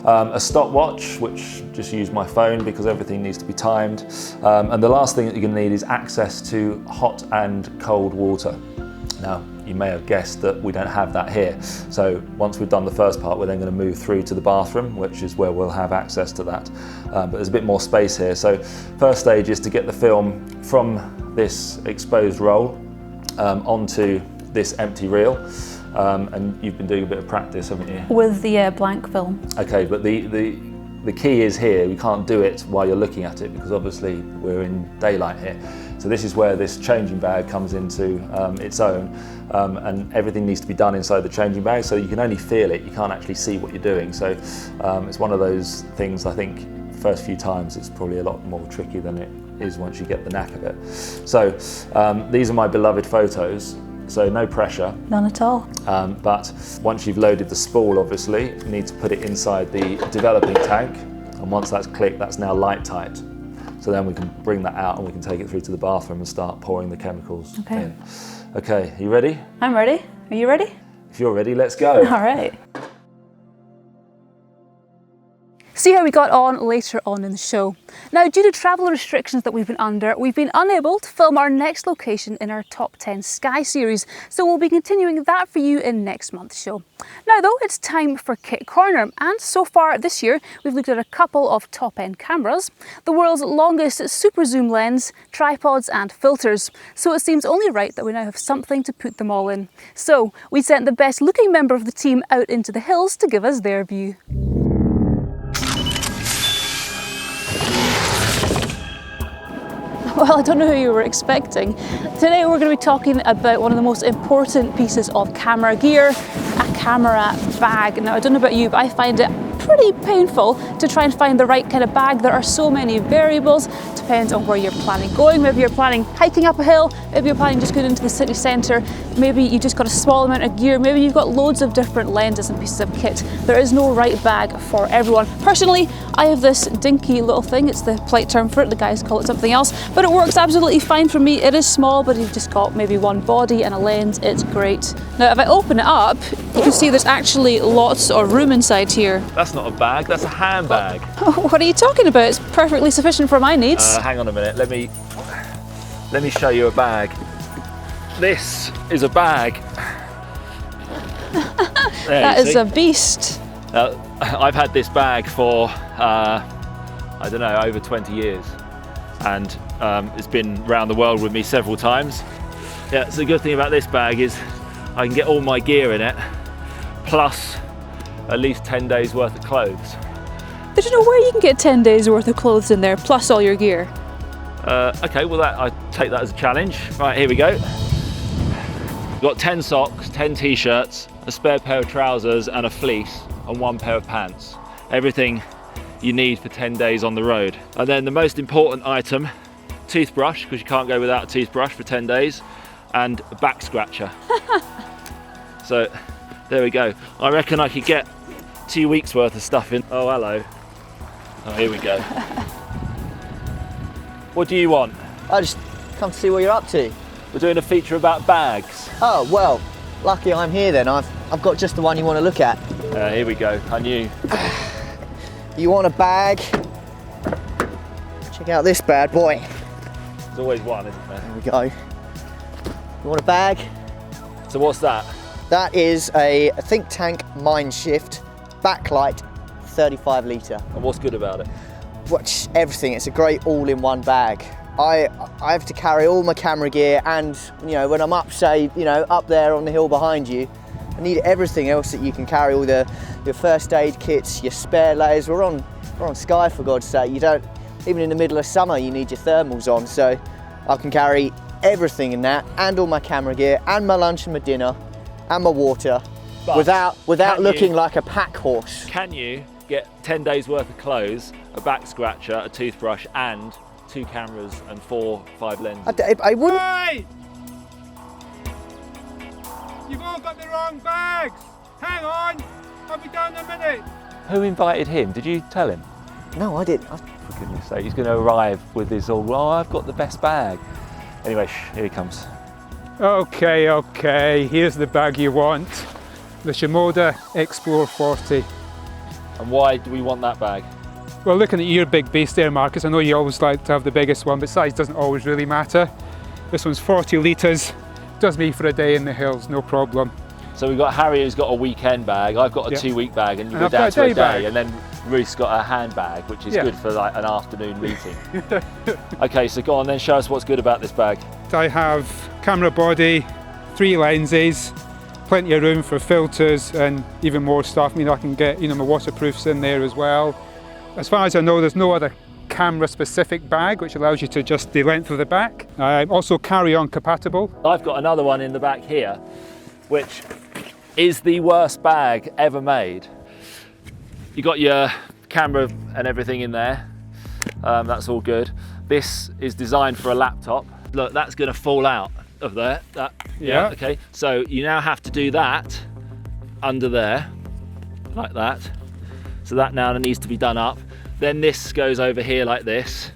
Speaker 5: A stopwatch, which just use my phone because everything needs to be timed. And the last thing that you're going to need is access to hot and cold water. Now, you may have guessed that we don't have that here. So once we've done the first part, we're then going to move through to the bathroom, which is where we'll have access to that. But there's a bit more space here. So first stage is to get the film from this exposed roll onto this empty reel. And you've been doing a bit of practice, haven't you?
Speaker 1: With the blank film.
Speaker 5: Okay, but the key is here, you can't do it while you're looking at it because obviously we're in daylight here. So this is where this changing bag comes into its own, and everything needs to be done inside the changing bag, so you can only feel it, you can't actually see what you're doing. So it's one of those things, I think, first few times it's probably a lot more tricky than it is once you get the knack of it. So these are my beloved photos. So no pressure.
Speaker 1: None at all.
Speaker 5: But once you've loaded the spool, obviously, you need to put it inside the developing tank. And once that's clicked, that's now light tight. So then we can bring that out and we can take it through to the bathroom and start pouring the chemicals in. Okay, you ready?
Speaker 1: I'm ready. Are you ready?
Speaker 5: If you're ready, let's go.
Speaker 1: All right. See how we got on later on in the show. Now, due to travel restrictions that we've been under, we've been unable to film our next location in our Top 10 Skye series, so we'll be continuing that for you in next month's show. Now though, it's time for Kit Corner, and so far this year we've looked at a couple of top-end cameras, the world's longest super zoom lens, tripods and filters, so it seems only right that we now have something to put them all in. So we sent the best looking member of the team out into the hills to give us their view. Well, I don't know who you were expecting. Today we're going to be talking about one of the most important pieces of camera gear, a camera bag. Now, I don't know about you, but I find it pretty painful to try and find the right kind of bag. There are so many variables, depends on where you're planning going. Maybe you're planning hiking up a hill, maybe you're planning just going into the city centre, maybe you just got a small amount of gear, maybe you've got loads of different lenses and pieces of kit. There is no right bag for everyone. Personally, I have this dinky little thing, it's the polite term for it, the guys call it something else, but it works absolutely fine for me. It is small, but you've just got maybe one body and a lens, it's great. Now if I open it up, you can see there's actually lots of room inside here.
Speaker 5: That's not a bag, that's a handbag.
Speaker 1: What are you talking about? It's perfectly sufficient for my needs.
Speaker 5: Hang on a minute, let me show you a bag. This is a bag.
Speaker 1: That is a beast.
Speaker 5: I've had this bag for, I don't know, over 20 years. And it's been around the world with me several times. Yeah, so the good thing about this bag is I can get all my gear in it, plus at least 10 days worth of clothes.
Speaker 1: Did you know where you can get 10 days worth of clothes in there, plus all your gear?
Speaker 5: Okay, well I take that as a challenge. Right, here we go. We've got 10 socks, 10 t-shirts, a spare pair of trousers and a fleece, and 1 pair of pants. Everything you need for 10 days on the road. And then the most important item, toothbrush, because you can't go without a toothbrush for 10 days, and a back scratcher. So there we go. I reckon I could get 2 weeks worth of stuff in. Oh, hello. Oh, here we go. What do you want?
Speaker 2: I just come to see what you're up to.
Speaker 5: We're doing a feature about bags.
Speaker 2: Oh, well, lucky I'm here then. I've got just the one you want to look at.
Speaker 5: Here we go, I knew.
Speaker 2: You want a bag? Check out this bad boy.
Speaker 5: There's always one, isn't there?
Speaker 2: There we go. You want a bag?
Speaker 5: So what's that?
Speaker 2: That is a think tank mind shift backlight 35 litre.
Speaker 5: And what's good about it?
Speaker 2: Watch everything. It's a great all-in-one bag. I have to carry all my camera gear, and you know, when I'm up, say, you know, up there on the hill behind you, I need everything else that you can carry, all your first aid kits, your spare layers. We're on Skye, for God's sake. You don't, even in the middle of summer, you need your thermals on, so I can carry everything in that, and all my camera gear, and my lunch and my dinner, and my water,
Speaker 5: but
Speaker 2: without looking like a pack horse.
Speaker 5: Can you get 10 days worth of clothes, a back scratcher, a toothbrush, and 2 cameras and 4-5 lenses?
Speaker 2: I wouldn't.
Speaker 7: Hey! You've all got the wrong bags! Hang on! I'll be down in a minute!
Speaker 5: Who invited him? Did you tell him?
Speaker 2: No, I didn't.
Speaker 5: For goodness sake, he's going to arrive with his all, oh, I've got the best bag. Anyway, here he comes.
Speaker 7: Okay, here's the bag you want. The Shimoda Explore 40.
Speaker 5: And why do we want that bag?
Speaker 7: Well, looking at your big base there, Marcus, I know you always like to have the biggest one, but size doesn't always really matter. This one's 40 litres, does me for a day in the hills, no problem.
Speaker 5: So we've got Harry, who's got a weekend bag, I've got a 2-week bag, and you go down to a day bag. And then Ruth's got a handbag, which is good for like an afternoon meeting. Okay, so go on then, show us what's good about this bag.
Speaker 7: I have camera body, 3 lenses, plenty of room for filters and even more stuff. I mean, I can get, you know, my waterproofs in there as well. As far as I know, there's no other camera specific bag which allows you to adjust the length of the back. I'm also carry-on compatible.
Speaker 5: I've got another one in the back here, which is the worst bag ever made. You got your camera and everything in there. That's all good. This is designed for a laptop. Look, that's going to fall out of there. Yeah. Okay. So you now have to do that under there, like that. So that now needs to be done up. then this goes over here like this,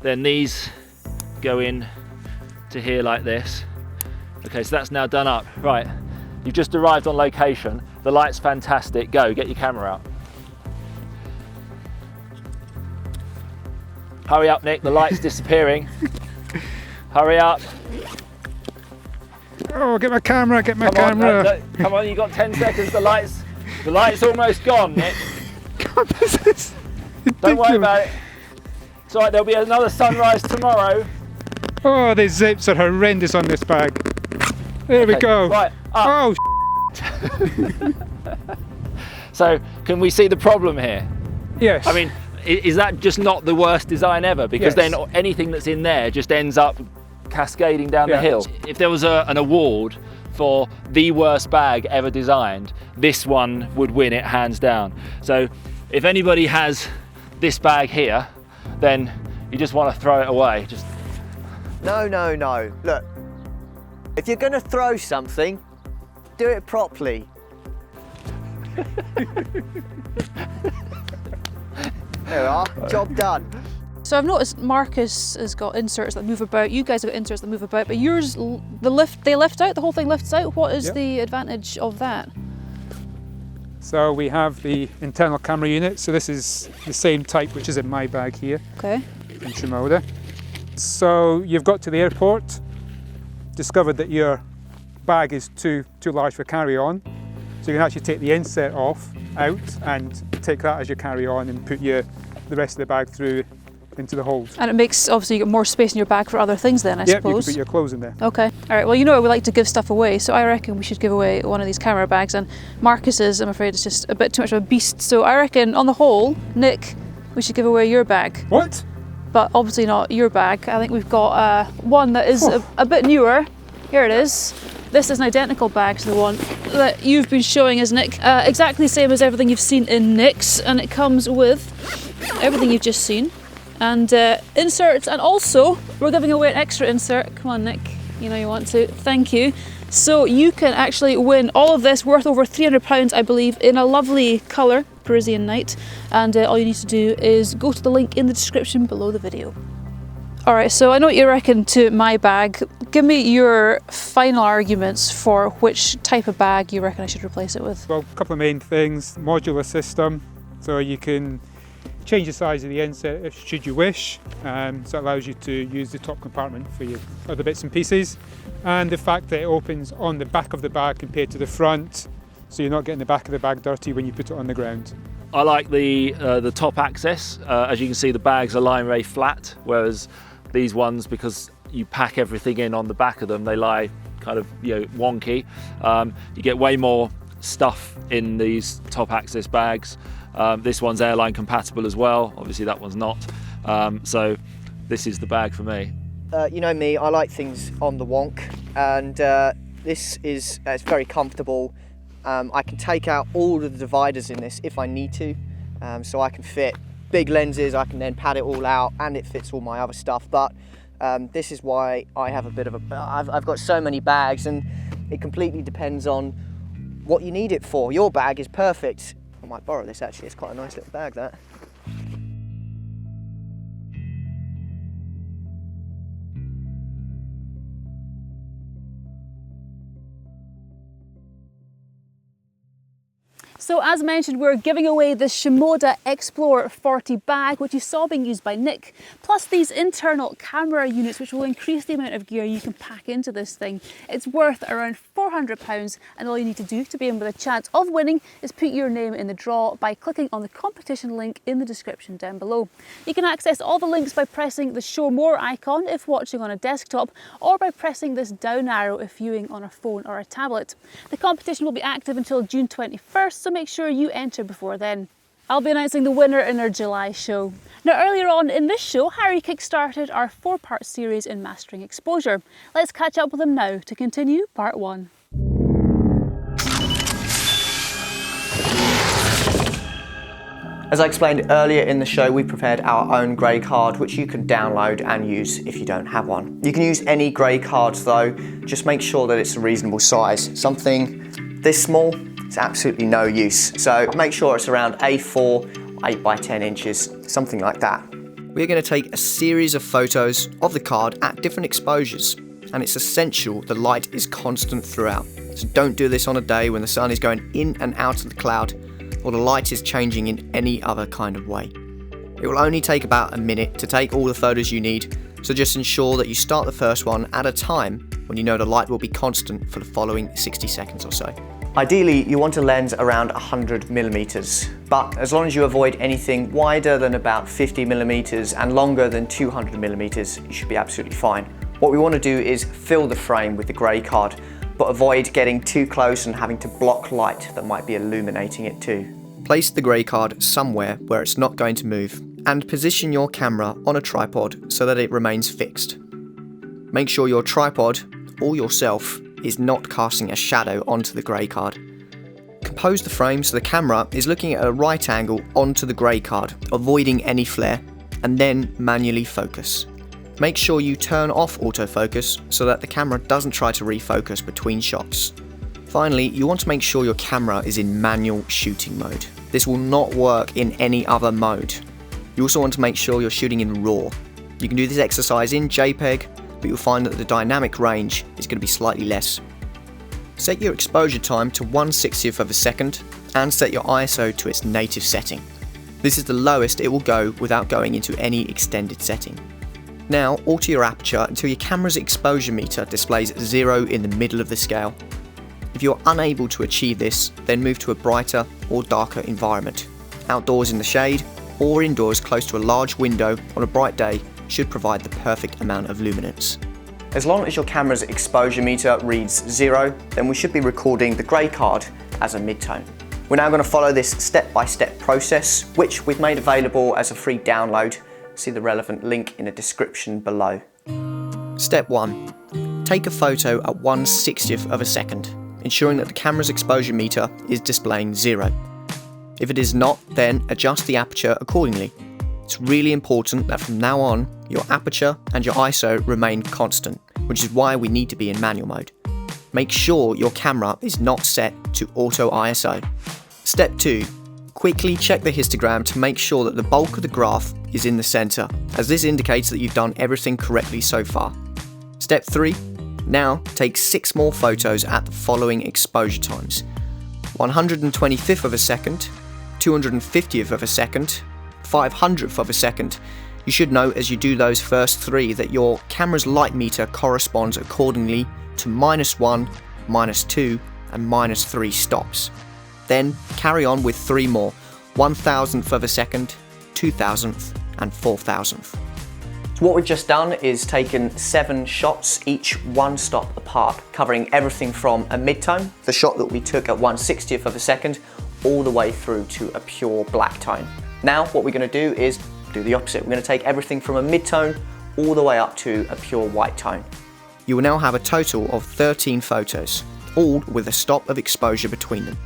Speaker 5: then these go in to here like this. Okay, so that's now done up. Right, you've just arrived on location. The light's fantastic. Go, get your camera out. Hurry up, Nick, the light's disappearing. Hurry up.
Speaker 7: Oh, get my camera, get my
Speaker 5: Come on,
Speaker 7: camera.
Speaker 5: no, come on, you got 10 seconds. The light's almost gone, Nick.
Speaker 7: God, this is ridiculous.
Speaker 5: Don't worry about it. It's all right, there'll be another sunrise tomorrow.
Speaker 7: Oh, the zips are horrendous on this bag. There we go.
Speaker 5: Right, up.
Speaker 7: Oh,
Speaker 5: So, can we see the problem here?
Speaker 7: yes.
Speaker 5: I mean, is that just not the worst design ever? Because
Speaker 7: Yes.
Speaker 5: then anything that's in there just ends up cascading down the
Speaker 7: Yeah.
Speaker 5: hill. If there was an award for the worst bag ever designed, this one would win it hands down. So if anybody has this bag here, then you just want to throw it away. Just
Speaker 2: No, no, no. Look, if you're going to throw something, do it properly. There we are, job done.
Speaker 1: So I've noticed Marcus has got inserts that move about, you guys have got inserts that move about, but yours, they lift out, the whole thing lifts out. What is
Speaker 7: Yep.
Speaker 1: the advantage of that?
Speaker 7: So we have the internal camera unit. So this is the same type which is in my bag here
Speaker 1: Okay.
Speaker 7: in Shimoda. So you've got to the airport, discovered that your bag is too large for carry-on. So you can actually take the insert off, out, and take that as your carry-on and put the rest of the bag through into the hold.
Speaker 1: And it makes, obviously, you get more space in your bag for other things then, I
Speaker 7: Yep, you can
Speaker 1: suppose.
Speaker 7: put your clothes in there.
Speaker 1: Okay. All right. Well, you know we like to give stuff away, so I reckon we should give away one of these camera bags. And Marcus's, I'm afraid, is just a bit too much of a beast. So I reckon, on the whole, Nick, we should give away your bag.
Speaker 7: What?
Speaker 1: But obviously not your bag. I think we've got one that is a bit newer. Here it is. This is an identical bag to the one that you've been showing us, Nick. Exactly the same as everything you've seen in Nick's, and it comes with everything you've just seen. And inserts, and also we're giving away an extra insert. Come on, Nick, you know you want to. Thank you. So you can actually win all of this, worth over £300, I believe, in a lovely colour, Parisian night. And all you need to do is go to the link in the description below the video. All right, so I know what you reckon to my bag. Give me your final arguments for which type of bag you reckon I should replace it with.
Speaker 7: Well, a couple of main things. Modular system, so you can change the size of the insert if should you wish. So it allows you to use the top compartment for your other bits and pieces. And the fact that it opens on the back of the bag compared to the front, so you're not getting the back of the bag dirty when you put it on the ground.
Speaker 5: I like the top access. As you can see, the bags are lying very flat, whereas these ones, because you pack everything in on the back of them, they lie kind of wonky. You get way more stuff in these top access bags. This one's airline compatible as well. Obviously that one's not. So this is the bag for me.
Speaker 2: You know me, I like things on the wonk, and this is it's very comfortable. I can take out all of the dividers in this if I need to, so I can fit big lenses. I can then pad it all out, and it fits all my other stuff. But this is why I have a bit of a. I've got so many bags, and it completely depends on what you need it for. Your bag is perfect. I might borrow this actually. It's quite a nice little bag, that.
Speaker 1: So as mentioned, we're giving away the Shimoda Explorer 40 bag, which you saw being used by Nick, plus these internal camera units, which will increase the amount of gear you can pack into this thing. It's worth around £400, and all you need to do to be in with a chance of winning is put your name in the draw by clicking on the competition link in the description down below. You can access all the links by pressing the Show More icon if watching on a desktop, or by pressing this down arrow if viewing on a phone or a tablet. The competition will be active until June 21st, so make sure you enter before then. I'll be announcing the winner in our July show. Now, earlier on in this show, Harry kick-started our 4-part series in Mastering Exposure. Let's catch up with him now to continue part 1.
Speaker 2: As I explained earlier in the show, we prepared our own grey card, which you can download and use if you don't have one. You can use any grey cards though, just make sure that it's a reasonable size. Something this small, it's absolutely no use. So make sure it's around A4 8 by 10 inches, something like that.
Speaker 4: We're going to take a series of photos of the card at different exposures, and it's essential the light is constant throughout. So don't do this on a day when the sun is going in and out of the cloud, or the light is changing in any other kind of way. It will only take about a minute to take all the photos you need, so just ensure that you start the first one at a time when you know the light will be constant for the following 60 seconds or so.
Speaker 2: Ideally, you want a lens around 100mm, but as long as you avoid anything wider than about 50mm and longer than 200mm, you should be absolutely fine. What we want to do is fill the frame with the grey card, but avoid getting too close and having to block light that might be illuminating it too.
Speaker 4: Place the grey card somewhere where it's not going to move, and position your camera on a tripod so that it remains fixed. Make sure your tripod, or yourself, is not casting a shadow onto the grey card. Compose the frame so the camera is looking at a right angle onto the grey card, avoiding any flare, and then manually focus. Make sure you turn off autofocus so that the camera doesn't try to refocus between shots. Finally, you want to make sure your camera is in manual shooting mode. This will not work in any other mode. You also want to make sure you're shooting in RAW. You can do this exercise in JPEG, but you'll find that the dynamic range is going to be slightly less. Set your exposure time to 1/60th of a second and set your ISO to its native setting. This is the lowest it will go without going into any extended setting. Now alter your aperture until your camera's exposure meter displays 0 in the middle of the scale. If you're unable to achieve this, then move to a brighter or darker environment. Outdoors in the shade or indoors close to a large window on a bright day should provide the perfect amount of luminance.
Speaker 2: As long as your camera's exposure meter reads 0, then we should be recording the grey card as a midtone. We're now going to follow this step-by-step process, which we've made available as a free download. See the relevant link in the description below.
Speaker 4: Step 1. Take a photo at 1/60th of a second, ensuring that the camera's exposure meter is displaying 0. If it is not, then adjust the aperture accordingly. It's really important that from now on, your aperture and your ISO remain constant, which is why we need to be in manual mode. Make sure your camera is not set to auto ISO. Step 2. Quickly check the histogram to make sure that the bulk of the graph is in the center, as this indicates that you've done everything correctly so far. Step 3. Now take 6 more photos at the following exposure times: 125th of a second, 250th of a second, 500th of a second. You should know as you do those first 3 that your camera's light meter corresponds accordingly to -1, -2 and -3 stops. Then carry on with 3 more, 1,000th of a second, 2,000th and 4,000th.
Speaker 2: So what we've just done is taken 7 shots, each 1 stop apart, covering everything from a midtone, the shot that we took at 1/60th of a second, all the way through to a pure black tone. Now what we're going to do is do the opposite. We're going to take everything from a midtone all the way up to a pure white tone.
Speaker 4: You will now have a total of 13 photos, all with a stop of exposure between them.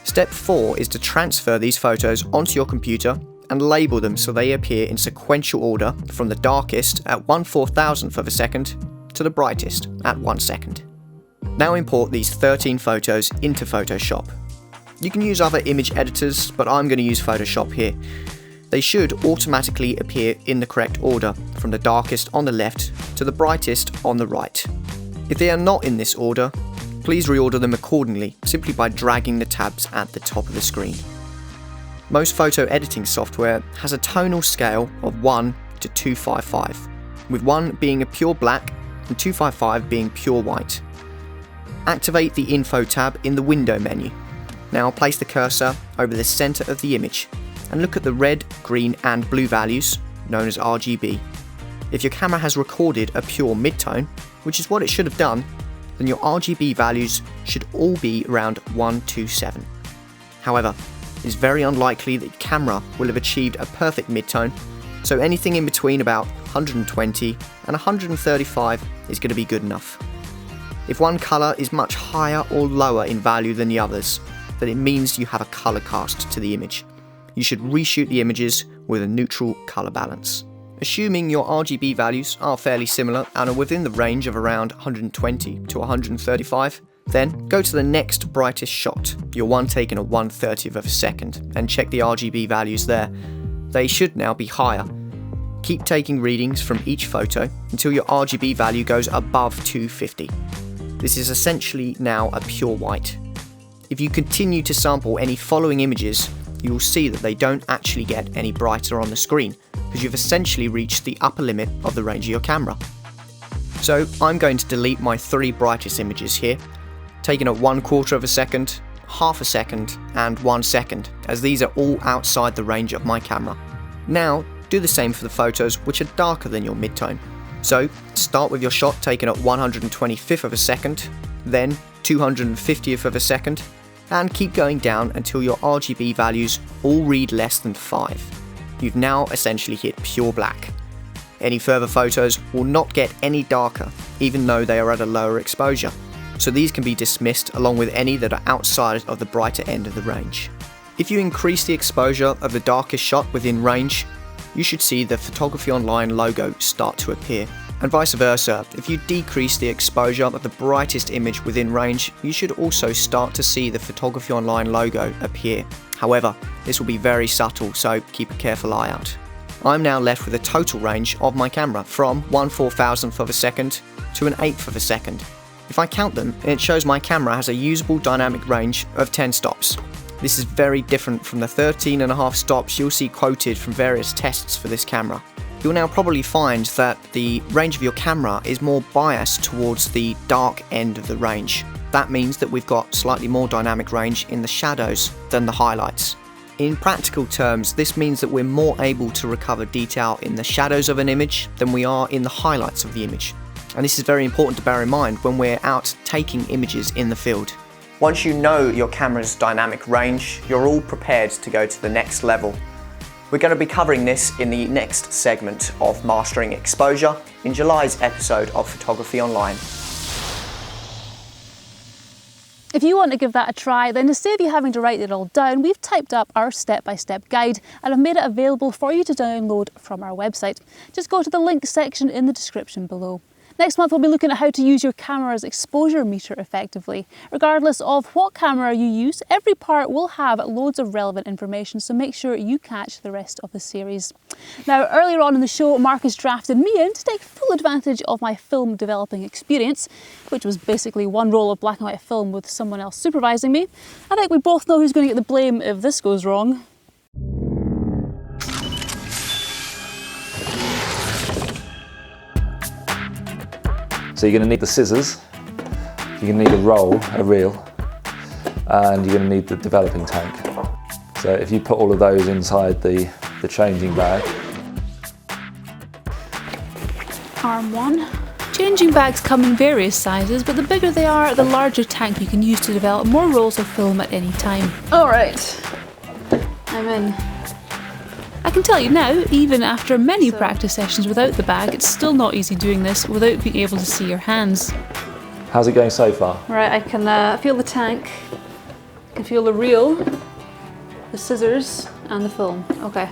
Speaker 4: Step 4 is to transfer these photos onto your computer and label them so they appear in sequential order from the darkest at 1/4000th of a second to the brightest at 1 second. Now import these 13 photos into Photoshop. You can use other image editors, but I'm going to use Photoshop here. They should automatically appear in the correct order, from the darkest on the left to the brightest on the right. If they are not in this order, please reorder them accordingly, simply by dragging the tabs at the top of the screen. Most photo editing software has a tonal scale of 1 to 255, with 1 being a pure black and 255 being pure white. Activate the Info tab in the Window menu. Now place the cursor over the center of the image and look at the red, green and blue values, known as RGB. If your camera has recorded a pure midtone, which is what it should have done, then your RGB values should all be around 127. However, it is very unlikely that your camera will have achieved a perfect midtone, so anything in between about 120 and 135 is going to be good enough. If one colour is much higher or lower in value than the others, then it means you have a colour cast to the image. You should reshoot the images with a neutral colour balance. Assuming your RGB values are fairly similar and are within the range of around 120 to 135, Then go to the next brightest shot, your one taken at 1/30th of a second, and check the RGB values there. They should now be higher. Keep taking readings from each photo until your RGB value goes above 250. This is essentially now a pure white. If you continue to sample any following images, you will see that they don't actually get any brighter on the screen, because you've essentially reached the upper limit of the range of your camera. So I'm going to delete my 3 brightest images here, taken at 1/4 of a second, half a second, and 1 second, as these are all outside the range of my camera. Now, do the same for the photos which are darker than your midtone. So, start with your shot taken at 125th of a second, then 250th of a second, and keep going down until your RGB values all read less than 5. You've now essentially hit pure black. Any further photos will not get any darker, even though they are at a lower exposure, so these can be dismissed along with any that are outside of the brighter end of the range. If you increase the exposure of the darkest shot within range, you should see the Photography Online logo start to appear. And vice versa, if you decrease the exposure of the brightest image within range, you should also start to see the Photography Online logo appear. However, this will be very subtle, so keep a careful eye out. I'm now left with a total range of my camera from 1/4000th of a second to an 1/8th of a second. If I count them, it shows my camera has a usable dynamic range of 10 stops. This is very different from the 13.5 stops you'll see quoted from various tests for this camera. You'll now probably find that the range of your camera is more biased towards the dark end of the range. That means that we've got slightly more dynamic range in the shadows than the highlights. In practical terms, this means that we're more able to recover detail in the shadows of an image than we are in the highlights of the image. And this is very important to bear in mind when we're out taking images in the field.
Speaker 2: Once you know your camera's dynamic range, you're all prepared to go to the next level. We're going to be covering this in the next segment of Mastering Exposure in July's episode of Photography Online.
Speaker 1: If you want to give that a try, then to save you having to write it all down, we've typed up our step-by-step guide and have made it available for you to download from our website. Just go to the link section in the description below. Next month we'll be looking at how to use your camera's exposure meter effectively. Regardless of what camera you use, every part will have loads of relevant information, so make sure you catch the rest of the series. Now, earlier on in the show, Marcus drafted me in to take full advantage of my film developing experience, which was basically one roll of black and white film with someone else supervising me. I think we both know who's going to get the blame if this goes wrong.
Speaker 5: So you're going to need the scissors, you're going to need a roll, a reel, and you're going to need the developing tank. So if you put all of those inside the changing bag.
Speaker 1: Arm one. Changing bags come in various sizes, but the bigger they are, the larger tank you can use to develop more rolls of film at any time. Alright, I'm in. I can tell you now, even after many practice sessions without the bag, it's still not easy doing this without being able to see your hands.
Speaker 5: How's it going so far?
Speaker 1: Right, I can feel the tank, I can feel the reel, the scissors and the film. Okay.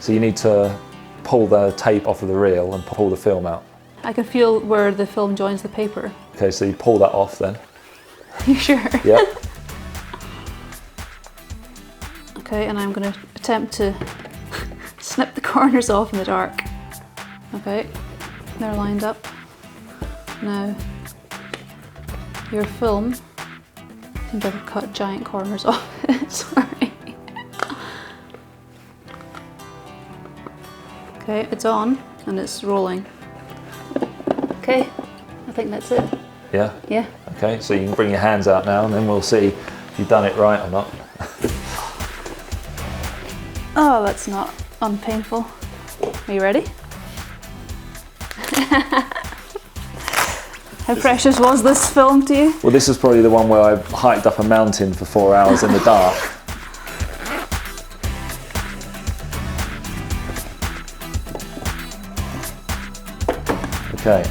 Speaker 5: So you need to pull the tape off of the reel and pull the film out.
Speaker 1: I can feel where the film joins the paper.
Speaker 5: Okay, so you pull that off then.
Speaker 1: You sure?
Speaker 5: Yeah.
Speaker 1: Okay, and I'm going to attempt to snip the corners off in the dark. Okay, they're lined up. Now, your film, I think I've cut giant corners off it, sorry. Okay, it's on and it's rolling. Okay, I think that's it.
Speaker 5: Yeah?
Speaker 1: Yeah.
Speaker 5: Okay, so you can bring your hands out now and then we'll see if you've done it right or not.
Speaker 1: Oh, that's not unpainful. Are you ready? How precious was this film to you?
Speaker 5: Well, this is probably the one where I hiked up a mountain for 4 hours in the dark. Okay.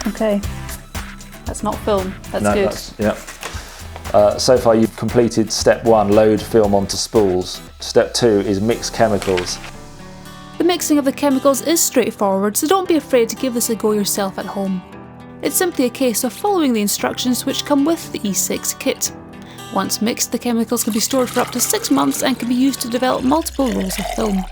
Speaker 1: Okay. That's not film. That's
Speaker 5: No,
Speaker 1: good.
Speaker 5: Yeah. So far you've completed step 1, load film onto spools. Step 2 is mix chemicals. The mixing of the chemicals is straightforward, so don't be afraid to give this a go yourself at home.
Speaker 1: It's simply a case of following the instructions which come with the E6 kit. Once mixed, the chemicals can be stored for up to 6 months and can be used to develop multiple rolls of film.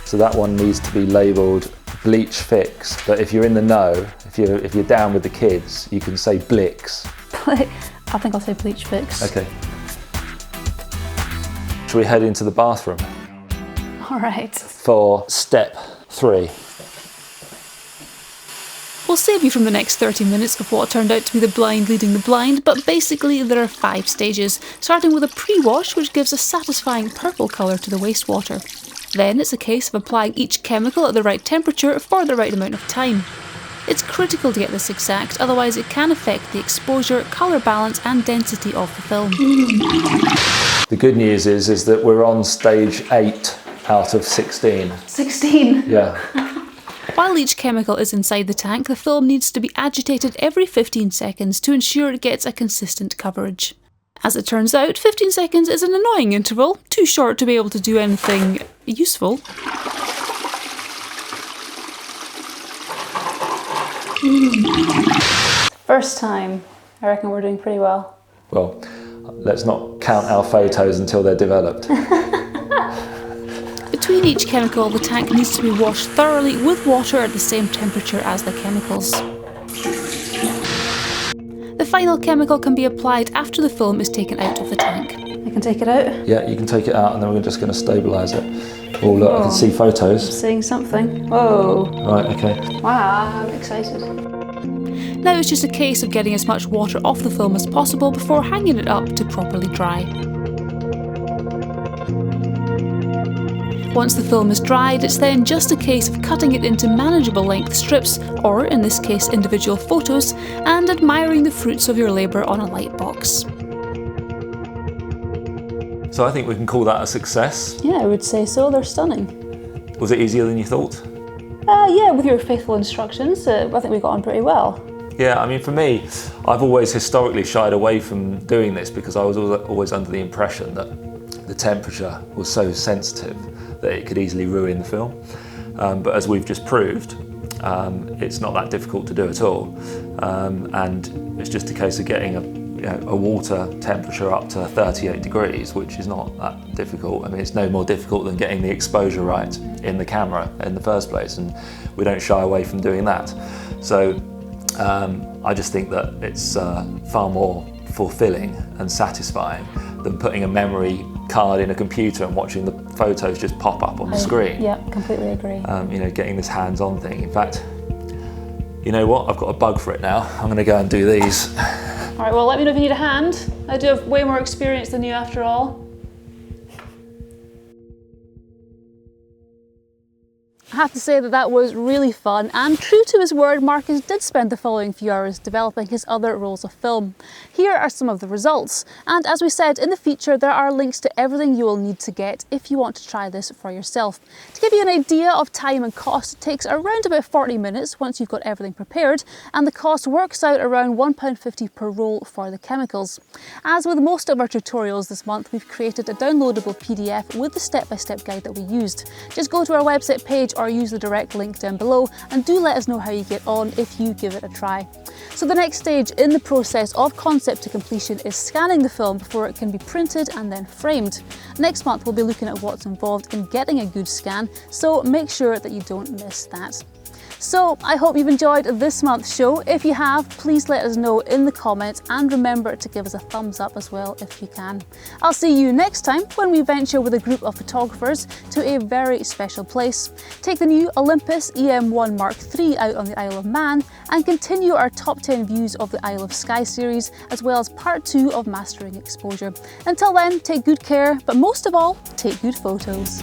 Speaker 5: So that one needs to be labelled bleach fix, but if you're in the know, if you're down with the kids, you can say Blix.
Speaker 1: I think I'll say bleach fix.
Speaker 5: Okay. Shall we head into the bathroom?
Speaker 1: All right.
Speaker 5: For step 3.
Speaker 1: We'll save you from the next 30 minutes of what turned out to be the blind leading the blind, but basically there are 5 stages, starting with a pre-wash which gives a satisfying purple colour to the wastewater. Then it's a case of applying each chemical at the right temperature for the right amount of time. It's critical to get this exact, otherwise it can affect the exposure, colour balance and density of the film.
Speaker 5: The good news is that we're on stage 8 out of 16.
Speaker 1: 16?
Speaker 5: Yeah.
Speaker 1: While each chemical is inside the tank, the film needs to be agitated every 15 seconds to ensure it gets a consistent coverage. As it turns out, 15 seconds is an annoying interval, too short to be able to do anything useful. First time, I reckon we're doing pretty well.
Speaker 5: Well, let's not count our photos until they're developed.
Speaker 1: Between each chemical, the tank needs to be washed thoroughly with water at the same temperature as the chemicals. The final chemical can be applied after the film is taken out of the tank. I can take it out?
Speaker 5: Yeah, you can take it out and then we're just going to stabilise it. Oh look, I can see photos.
Speaker 1: Saying something. Whoa.
Speaker 5: Right, okay.
Speaker 1: Wow, I'm excited. Now it's just a case of getting as much water off the film as possible before hanging it up to properly dry. Once the film is dried, it's then just a case of cutting it into manageable length strips, or in this case individual photos, and admiring the fruits of your labour on a light box.
Speaker 5: So I think we can call that a success.
Speaker 1: Yeah, I would say so. They're stunning.
Speaker 5: Was it easier than you thought?
Speaker 1: Yeah, with your faithful instructions, I think we got on pretty well.
Speaker 5: Yeah, I mean for me, I've always historically shied away from doing this because I was always under the impression that the temperature was so sensitive that it could easily ruin the film. But as we've just proved, it's not that difficult to do at all. And it's just a case of getting a water temperature up to 38 degrees, which is not that difficult. I mean, it's no more difficult than getting the exposure right in the camera in the first place, and we don't shy away from doing that. So I just think that it's far more fulfilling and satisfying than putting a memory card in a computer and watching the photos just pop up on the screen.
Speaker 1: Yeah, completely agree.
Speaker 5: You know, getting this hands-on thing. In fact, you know what? I've got a bug for it now. I'm going to go and do these.
Speaker 1: All right, well, let me know if you need a hand. I do have way more experience than you after all. I have to say that that was really fun, and true to his word, Marcus did spend the following few hours developing his other rolls of film. Here are some of the results, and as we said in the feature, there are links to everything you will need to get if you want to try this for yourself. To give you an idea of time and cost, it takes around about 40 minutes once you've got everything prepared, and the cost works out around £1.50 per roll for the chemicals. As with most of our tutorials this month, we've created a downloadable PDF with the step-by-step guide that we used. Just go to our website page or use the direct link down below, and do let us know how you get on if you give it a try. So the next stage in the process of concept to completion is scanning the film before it can be printed and then framed. Next month we'll be looking at what's involved in getting a good scan, so make sure that you don't miss that. So I hope you've enjoyed this month's show. If you have, please let us know in the comments, and remember to give us a thumbs up as well if you can. I'll see you next time when we venture with a group of photographers to a very special place, take the new Olympus EM1 Mark III out on the Isle of Man, and continue our top 10 views of the Isle of Skye series, as well as part 2 of Mastering Exposure. Until then, take good care, but most of all, take good photos.